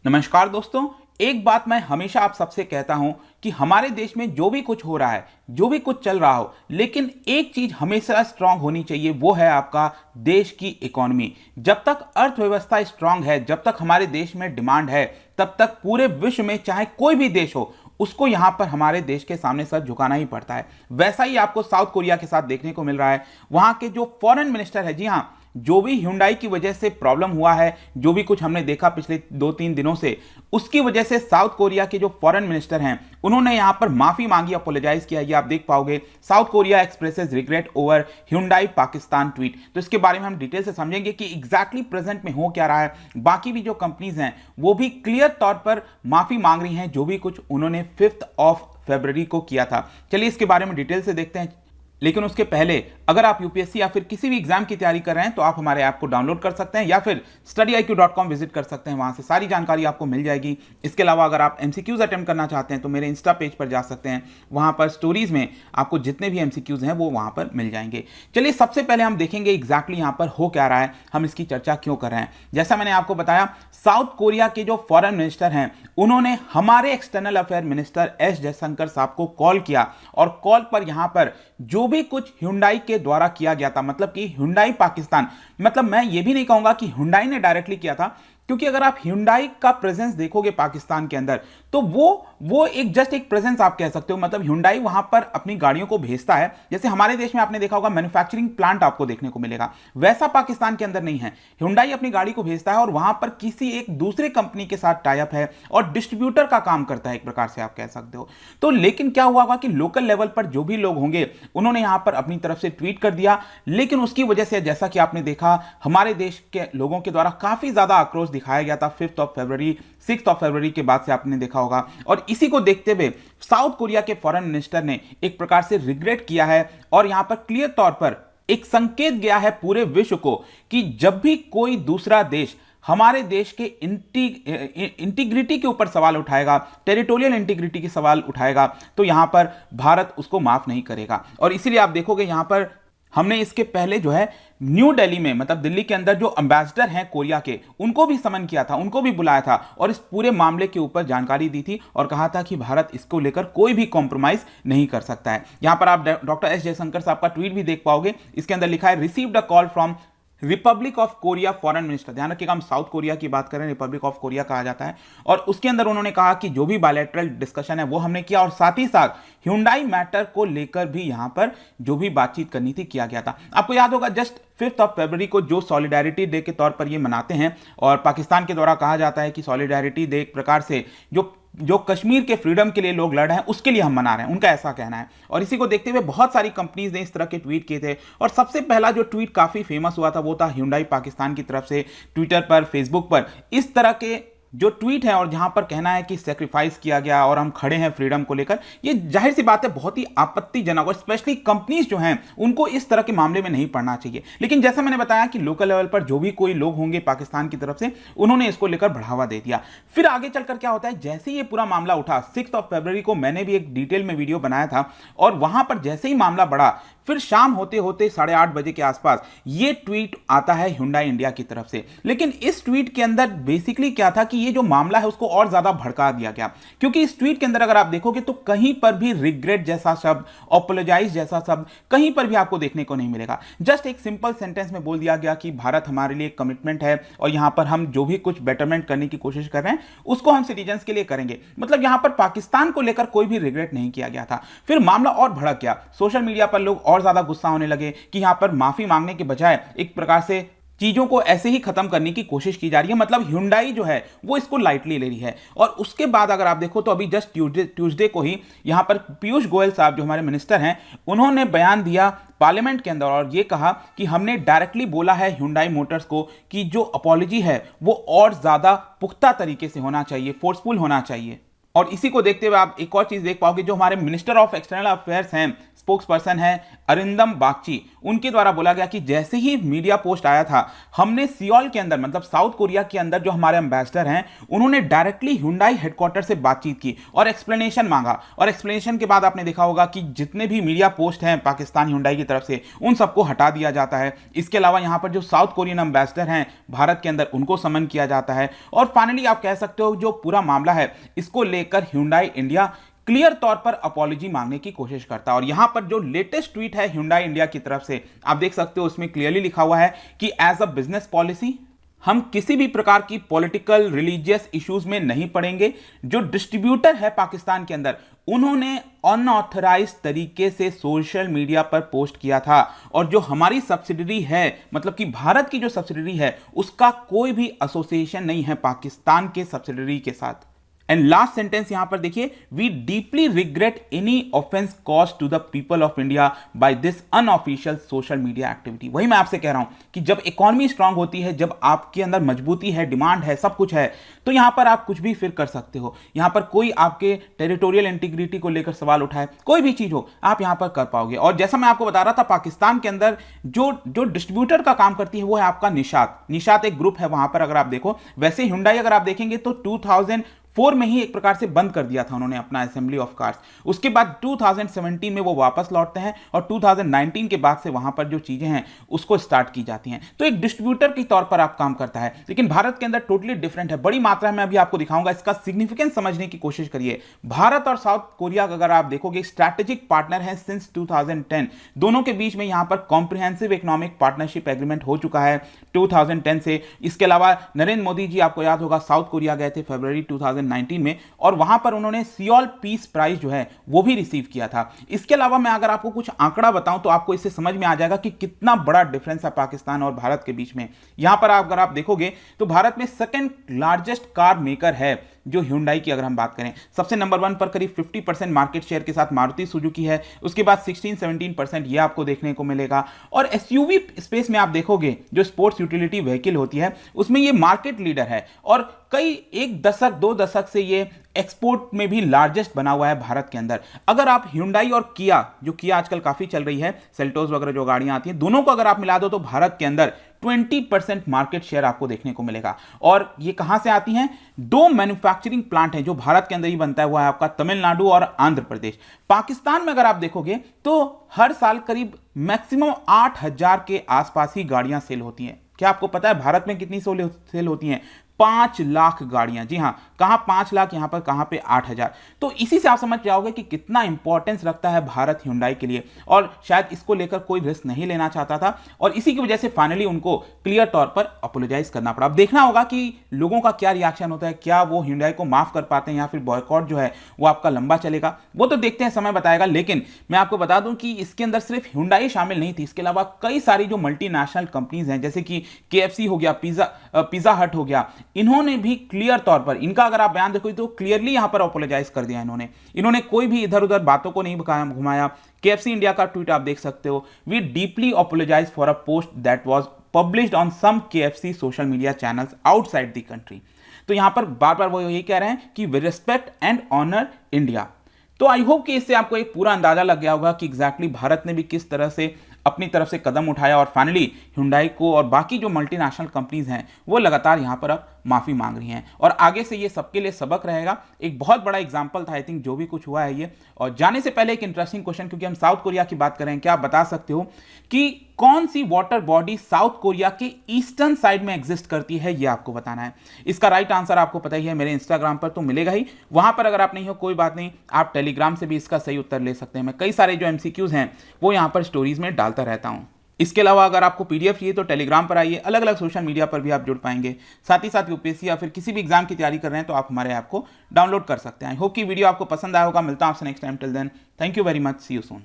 नमस्कार दोस्तों। एक बात मैं हमेशा आप सबसे कहता हूं कि हमारे देश में जो भी कुछ हो रहा है, जो भी कुछ चल रहा हो, लेकिन एक चीज हमेशा स्ट्रांग होनी चाहिए, वो है आपका देश की इकोनॉमी। जब तक अर्थव्यवस्था स्ट्रांग है, जब तक हमारे देश में डिमांड है, तब तक पूरे विश्व में चाहे कोई भी देश हो, उसको यहां पर हमारे देश के सामने सर झुकाना ही पड़ता है। वैसा ही आपको साउथ कोरिया के साथ देखने को मिल रहा है। वहां के जो फॉरेन मिनिस्टर है, जी हां, जो भी ह्युंडई की वजह से प्रॉब्लम हुआ है, जो भी कुछ हमने देखा पिछले 2-3 दिनों से, उसकी वजह से साउथ कोरिया के जो फॉरेन मिनिस्टर हैं, उन्होंने यहां पर माफी मांगी, अपोलोजाइज किया। ये आप देख पाओगे, south Korea expresses regret over Hyundai Pakistan tweet. तो इसके बारे में हम डिटेल से समझेंगे कि एग्जैक्टली प्रेजेंट में हो क्या रहा है। बाकी भी जो कंपनीज हैं वो भी क्लियर तौर पर माफी मांग रही हैं, जो भी कुछ उन्होंने 5 फरवरी को किया था। चलिए इसके बारे में डिटेल से देखते हैं। लेकिन उसके पहले अगर आप यूपीएससी या फिर किसी भी एग्जाम की तैयारी कर रहे हैं तो आप हमारे ऐप को डाउनलोड कर सकते हैं या फिर studiiq.com विजिट कर सकते हैं। वहां से सारी जानकारी आपको मिल जाएगी। इसके अलावा अगर आप एमसीक्यूज अटेम्प्ट करना चाहते हैं तो मेरे इंस्टा पेज पर जा सकते हैं। वहां पर स्टोरीज में आपको जितने भी एमसीक्यूज हैं वो वहां पर मिल जाएंगे। चलिए सबसे पहले हम देखेंगे एग्जैक्टली यहां पर हो क्या रहा है, हम इसकी चर्चा क्यों कर रहे हैं। जैसा मैंने आपको बताया, साउथ कोरिया के जो फॉरेन मिनिस्टर हैं, उन्होंने हमारे external affair minister S Jaishankar साहब को कॉल किया और कॉल पर यहां पर जो भी कुछ ह्युंडई के द्वारा किया गया था, मतलब कि ह्युंडई पाकिस्तान, मतलब मैं ये भी नहीं कहूंगा कि ह्युंडई ने डायरेक्टली किया था, क्योंकि अगर आप ह्युंडई का प्रेजेंस देखोगे पाकिस्तान के अंदर तो वो एक जस्ट एक प्रेजेंस आप कह सकते हो। मतलब ह्युंडई वहां पर अपनी गाड़ियों को भेजता है, जैसे हमारे देश में आपने देखा होगा मैन्युफैक्चरिंग प्लांट आपको देखने को मिलेगा, वैसा पाकिस्तान के अंदर नहीं है। ह्युंडई अपनी गाड़ी को भेजता है और वहां पर किसी एक दूसरे कंपनी के साथ टाई अप है और डिस्ट्रीब्यूटर का काम करता है, एक प्रकार से आप कह सकते हो। तो लेकिन क्या हुआ होगा कि लोकल लेवल पर जो भी लोग होंगे उन्होंने यहां पर अपनी तरफ से ट्वीट कर दिया, लेकिन उसकी वजह से जैसा कि आपने देखा हमारे देश के लोगों के द्वारा काफी ज्यादा आक्रोश दिखाया गया था 5 फरवरी, 6 फरवरी के बाद से आपने देखा होगा। और इसी को देखते हुए साउथ कोरिया के फॉरेन मिनिस्टर ने एक प्रकार से रिग्रेट किया है और यहां पर क्लियर तौर पर एक संकेत गया है पूरे विश्व को कि जब भी कोई दूसरा देश हमारे देश के इंटीग्रिटी के ऊपर सवाल उठाएगा, टेरिटोरियल इंटीग्रिटी के सवाल उठाएगा, तो यहां पर भारत उसको माफ नहीं करेगा। और इसीलिए आप देखोगे यहां पर हमने इसके पहले जो है न्यू दिल्ली में, मतलब दिल्ली के अंदर जो एम्बेसडर हैं कोरिया के, उनको भी समन किया था, उनको भी बुलाया था और इस पूरे मामले के ऊपर जानकारी दी थी और कहा था कि भारत इसको लेकर कोई भी कॉम्प्रोमाइज नहीं कर सकता है। यहां पर आप डॉक्टर एस जयशंकर साहब का ट्वीट भी देख पाओगे। इसके अंदर लिखा है, received a call from Republic of Korea foreign minister. ध्यान रखिएगा, हम साउथ कोरिया की बात करें, रिपब्लिक ऑफ कोरिया कहा जाता है। और उसके अंदर उन्होंने कहा कि जो भी बायलैटरल डिस्कशन है वो हमने किया और साथ ही साथ ह्युंडई मैटर को लेकर भी यहां पर जो भी बातचीत करनी थी किया गया था। आपको याद होगा जस्ट 5 फरवरी को जो सॉलिडारिटी डे के तौर पर ये मनाते हैं और पाकिस्तान के द्वारा कहा जाता है कि सॉलिडारिटी डे एक प्रकार से जो कश्मीर के फ्रीडम के लिए लोग लड़ रहे हैं उसके लिए हम मना रहे हैं, उनका ऐसा कहना है। और इसी को देखते हुए बहुत सारी कंपनीज ने इस तरह के ट्वीट किए थे और सबसे पहला जो ट्वीट काफी फेमस हुआ था वो था ह्युंडई पाकिस्तान की तरफ से। ट्विटर पर, फेसबुक पर इस तरह के जो ट्वीट है और जहां पर कहना है कि सैक्रिफाइस किया गया और हम खड़े हैं फ्रीडम को लेकर, ये जाहिर सी बात है बहुत ही आपत्तिजनक और स्पेशली कंपनीज जो हैं उनको इस तरह के मामले में नहीं पड़ना चाहिए। लेकिन जैसा मैंने बताया कि लोकल लेवल पर जो भी कोई लोग होंगे पाकिस्तान की तरफ से, उन्होंने इसको लेकर बढ़ावा दे दिया। फिर आगे चलकर क्या होता है, जैसे ही ये पूरा मामला उठा 6 फरवरी को मैंने भी एक डिटेल में वीडियो बनाया था और वहां पर जैसे ही मामला बढ़ा, फिर शाम होते होते 8:30 बजे के आसपास ये ट्वीट आता है ह्युंडई इंडिया की तरफ से। लेकिन इस ट्वीट के अंदर बेसिकली क्या था कि ये जो मामला है उसको और ज्यादा भड़का दिया गया, क्योंकि इस ट्वीट के अंदर अगर आप देखोगे तो कहीं पर भी रिग्रेट जैसा शब्द, अपोलोजाइज जैसा शब्द कहीं पर भी आपको देखने को नहीं मिलेगा। जस्ट एक सिंपल सेंटेंस में बोल दिया गया कि भारत हमारे लिए कमिटमेंट है और यहां पर हम जो भी कुछ बेटरमेंट करने की कोशिश कर रहे हैं उसको हम सिटीजन्स के लिए करेंगे। मतलब यहां पर पाकिस्तान को लेकर कोई भी रिग्रेट नहीं किया गया था। फिर मामला और भड़क गया, सोशल मीडिया पर लोग और ज्यादा गुस्सा होने लगे कि यहां पर माफी मांगने के बजाय एक प्रकार से चीजों को ऐसे ही खत्म करने की कोशिश की जा रही है। मतलब ह्युंडई जो है वो इसको लाइटली ले रही है। और उसके बाद अगर आप देखो तो अभी जस्ट ट्यूसडे को ही यहां पर पीयूष गोयल साहब जो हमारे मिनिस्टर हैं, उन्होंने बयान दिया पार्लियामेंट के अंदर और ये कहा कि हमने डायरेक्टली बोला है ह्युंडई मोटर्स को कि जो अपॉलॉजी है वो और ज्यादा पुख्ता तरीके से होना चाहिए, फोर्सफुल होना चाहिए। और इसी को देखते हुए आप एक और चीज देख पाओगे, जो हमारे मिनिस्टर ऑफ एक्सटर्नल अफेयर्स हैं स्पोक्सपर्सन है अरिंदम बागची, उनके द्वारा बोला गया कि जैसे ही मीडिया पोस्ट आया था, हमने सियोल के अंदर मतलब साउथ कोरिया के अंदर जो हमारे एम्बेसडर हैं उन्होंने डायरेक्टली Hyundai हेडक्वार्टर से बातचीत की और एक्सप्लेनेशन मांगा, और एक्सप्लेनेशन के बाद आपने देखा होगा कि जितने भी मीडिया पोस्ट हैं पाकिस्तान Hyundai की तरफ से उन सबको हटा दिया जाता है। इसके अलावा यहां पर जो साउथ कोरियन एम्बेसडर हैं भारत के अंदर उनको समन किया जाता है, और फाइनली आप कह सकते हो जो पूरा मामला है इसको लेकर Hyundai इंडिया क्लियर तौर पर अपॉलॉजी मांगने की कोशिश करता है। और यहां पर जो लेटेस्ट ट्वीट है Hyundai इंडिया की तरफ से आप देख सकते हो, उसमें क्लियरली लिखा हुआ है कि एज अ बिजनेस पॉलिसी हम किसी भी प्रकार की पॉलिटिकल रिलीजियस इश्यूज में नहीं पड़ेंगे। जो डिस्ट्रीब्यूटर है पाकिस्तान के अंदर उन्होंने अनऑथराइज तरीके से सोशल मीडिया पर पोस्ट किया था, और जो हमारी सब्सिडरी है मतलब कि भारत की जो सब्सिडरी है उसका कोई भी एसोसिएशन नहीं है पाकिस्तान के सब्सिडरी के साथ। एंड लास्ट सेंटेंस यहां पर देखिए, we deeply regret any offence caused to the people of India by this unofficial social media activity. वही मैं आपसे कह रहा हूं कि जब इकोनॉमी स्ट्रांग होती है, जब आपके अंदर मजबूती है, डिमांड है, सब कुछ है, तो यहां पर आप कुछ भी फिर कर सकते हो। यहां पर कोई आपके टेरिटोरियल इंटीग्रिटी को लेकर सवाल उठाए, कोई भी चीज हो, आप यहां पर कर पाओगे। और जैसा मैं आपको बता रहा था, पाकिस्तान के अंदर जो डिस्ट्रीब्यूटर का काम करती है वो है आपका निशात एक ग्रुप है वहां पर। अगर आप देखो, वैसे Hyundai अगर आप देखेंगे तो 2004 में ही एक प्रकार से बंद कर दिया था उन्होंने अपना असेंबली ऑफ कार्स। उसके बाद 2017 में वो वापस लौटते हैं और 2019 के बाद से वहां पर जो चीजें हैं उसको स्टार्ट की जाती हैं। तो एक डिस्ट्रीब्यूटर के तौर पर आप काम करता है, लेकिन भारत के अंदर टोटली डिफरेंट है, बड़ी मात्रा में। अभी आपको दिखाऊंगा, इसका सिग्निफिकेंस समझने की कोशिश करिए। भारत और साउथ कोरिया अगर आप देखोगे स्ट्रैटेजिक पार्टनर है सिंस 2010। दोनों के बीच में यहां पर कॉम्प्रिहेंसिव इकोनॉमिक पार्टनरशिप एग्रीमेंट हो चुका है 2010 से। इसके अलावा नरेंद्र मोदी जी आपको याद होगा साउथ कोरिया गए थे फरवरी 2019 में, और वहां पर उन्होंने सियोल पीस प्राइज जो है वो भी रिसीव किया था। इसके अलावा मैं अगर आपको कुछ आंकड़ा बताऊं तो आपको इससे समझ में आ जाएगा कि कितना बड़ा डिफरेंस है पाकिस्तान और भारत के बीच में। यहां पर अगर आप देखोगे तो भारत में सेकंड लार्जेस्ट कार मेकर है जो Hyundai की अगर हम बात करें, सबसे नंबर 1 पर करीब 50% मार्केट शेयर के साथ मारुति सुजुकी है। उसके बाद 16-17% ये आपको देखने को मिलेगा। और एसयूवी स्पेस में आप देखोगे जो स्पोर्ट्स यूटिलिटी व्हीकल होती है उसमें ये मार्केट लीडर है, और कई 1 दशक 2 दशक से ये एक्सपोर्ट में भी लार्जेस्ट बना हुआ है भारत के अंदर। अगर आप Hyundai और किया, जो किया आजकल काफी चल रही है, सेल्टोस वगैरह जो गाड़ियां आती हैं, दोनों को अगर आप मिला दो तो भारत के अंदर 20% मार्केट शेयर आपको देखने को मिलेगा। और ये कहां से आती हैं? 2 मैन्युफैक्चरिंग प्लांट हैं जो भारत के अंदर ही बनता है, वो है आपका तमिलनाडु और आंध्र प्रदेश। पाकिस्तान में अगर आप देखोगे तो हर साल करीब मैक्सिमम 8000 के आसपास ही गाड़ियां सेल होती हैं। क्या आपको पता है भारत में कितनी सेल होती हैं? 5 लाख गाड़ियां। जी हां, कहां 5 लाख, यहां पर कहां पे 8000। तो इसी से आप समझ जाओगे कि कितना इंपॉर्टेंस रखता है भारत Hyundai के लिए, और शायद इसको लेकर कोई रिस्क नहीं लेना चाहता था, और इसी की वजह से फाइनली उनको क्लियर तौर पर अपोलोजाइज करना पड़ा। अब देखना होगा कि लोगों का क्या रिएक्शन होता है, क्या वो Hyundai को माफ कर पाते हैं या फिर बॉयकॉट जो है वो आपका लंबा चलेगा, वो तो देखते हैं, समय बताएगा। लेकिन मैं आपको बता दूं कि इसके अंदर सिर्फ Hyundai शामिल नहीं थी, इसके अलावा कई सारी जो मल्टीनेशनल कंपनीज हैं जैसे कि KFC हो गया, पिज्जा हट हो गया, इन्होंने भी क्लियर तौर पर, इनका अगर आप बयान देखो तो क्लियरली यहां पर अपोलोजाइज कर दिया इन्होंने कोई भी इधर उधर बातों को नहीं घुमाया। KFC इंडिया का ट्वीट आप देख सकते हो, we deeply apologise for a post that was published on some KFC social media channels outside the country. तो यहां पर बार बार वो यही कह रहे हैं कि we respect and honour India. तो आई होप कि इससे आपको एक पूरा अंदाजा लग गया होगा कि एग्जैक्टली भारत ने भी किस तरह से अपनी तरफ से कदम उठाया, और फाइनली Hyundai को और बाकी जो मल्टीनेशनल कंपनीज हैं वो लगातार यहां पर अब माफी मांग रही हैं, और आगे से ये सबके लिए सबक रहेगा। एक बहुत बड़ा एग्जांपल था आई थिंक जो भी कुछ हुआ है ये। और जाने से पहले एक इंटरेस्टिंग क्वेश्चन, क्योंकि हम साउथ कोरिया की बात कर रहे हैं, क्या आप बता सकते हो कि कौन सी वाटर बॉडी साउथ कोरिया के ईस्टर्न साइड में एग्जिस्ट करती है? ये आपको बताना है। इसका राइट आंसर आपको पता ही है, मेरे इंस्टाग्राम पर तो मिलेगा ही, वहां पर अगर आप नहीं हो कोई बात नहीं, आप टेलीग्राम से भी इसका सही उत्तर ले सकते हैं। मैं कई सारे जो MCQs हैं वो यहां पर स्टोरीज में डालता रहता हूं। इसके अलावा अगर आपको PDF चाहिए तो टेलीग्राम पर आइए, अलग अलग सोशल मीडिया पर भी आप जुड़ पाएंगे। साथ ही साथ UPSC या फिर किसी भी एग्जाम की तैयारी कर रहे हैं तो आप हमारे ऐप को डाउनलोड कर सकते हैं। आई होप कि वीडियो आपको पसंद आया होगा। मिलता हूं आपसे next time. Till then, thank you very much, see you soon.